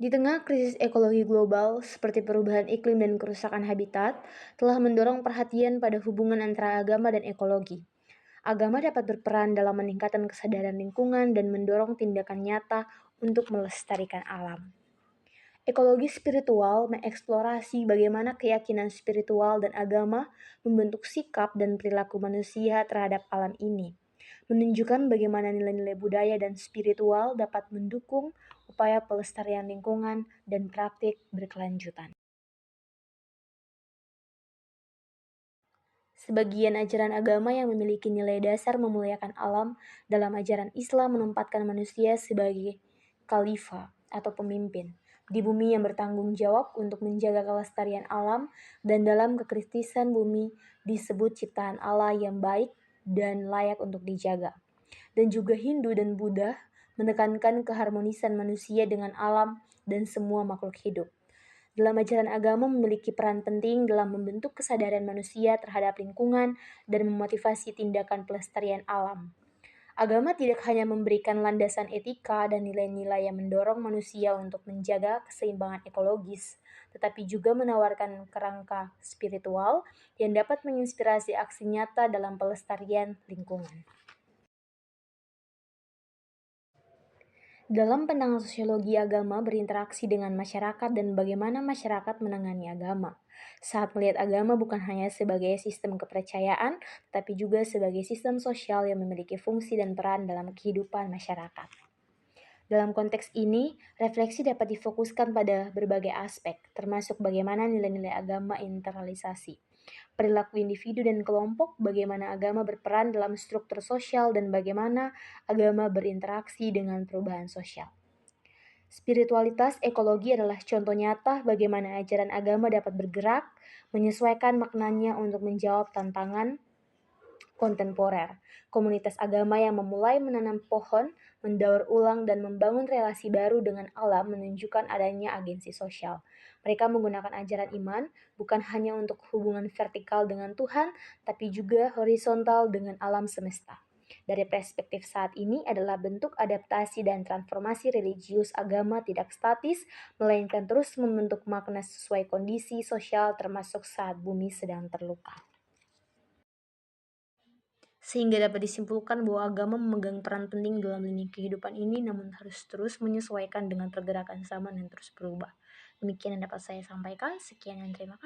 Di tengah krisis ekologi global seperti perubahan iklim dan kerusakan habitat, telah mendorong perhatian pada hubungan antara agama dan ekologi. Agama dapat berperan dalam meningkatkan kesadaran lingkungan dan mendorong tindakan nyata untuk melestarikan alam. Ekologi spiritual mengeksplorasi bagaimana keyakinan spiritual dan agama membentuk sikap dan perilaku manusia terhadap alam ini, menunjukkan bagaimana nilai-nilai budaya dan spiritual dapat mendukung upaya pelestarian lingkungan dan praktik berkelanjutan. Sebagian ajaran agama yang memiliki nilai dasar memuliakan alam, dalam ajaran Islam menempatkan manusia sebagai khalifah atau pemimpin di bumi yang bertanggung jawab untuk menjaga kelestarian alam, dan dalam kekristisan bumi disebut ciptaan Allah yang baik dan layak untuk dijaga. Dan juga Hindu dan Buddha menekankan keharmonisan manusia dengan alam dan semua makhluk hidup. Dalam ajaran agama memiliki peran penting dalam membentuk kesadaran manusia terhadap lingkungan dan memotivasi tindakan pelestarian alam. Agama tidak hanya memberikan landasan etika dan nilai-nilai yang mendorong manusia untuk menjaga keseimbangan ekologis, tetapi juga menawarkan kerangka spiritual yang dapat menginspirasi aksi nyata dalam pelestarian lingkungan. Dalam pandangan sosiologi, agama berinteraksi dengan masyarakat dan bagaimana masyarakat menangani agama. Saat melihat agama bukan hanya sebagai sistem kepercayaan, tapi juga sebagai sistem sosial yang memiliki fungsi dan peran dalam kehidupan masyarakat. Dalam konteks ini, refleksi dapat difokuskan pada berbagai aspek, termasuk bagaimana nilai-nilai agama internalisasi, perilaku individu dan kelompok, bagaimana agama berperan dalam struktur sosial, dan bagaimana agama berinteraksi dengan perubahan sosial. Spiritualitas ekologi adalah contoh nyata bagaimana ajaran agama dapat bergerak, menyesuaikan maknanya untuk menjawab tantangan kontemporer. Komunitas agama yang memulai menanam pohon, mendaur ulang, dan membangun relasi baru dengan alam menunjukkan adanya agensi sosial. Mereka menggunakan ajaran iman bukan hanya untuk hubungan vertikal dengan Tuhan, tapi juga horizontal dengan alam semesta. Dari perspektif saat ini adalah bentuk adaptasi dan transformasi religius. Agama tidak statis, melainkan terus membentuk makna sesuai kondisi sosial, termasuk saat bumi sedang terluka. Sehingga dapat disimpulkan bahwa agama memegang peran penting dalam lini kehidupan ini, namun harus terus menyesuaikan dengan pergerakan zaman yang terus berubah. Demikian yang dapat saya sampaikan. Sekian dan terima kasih.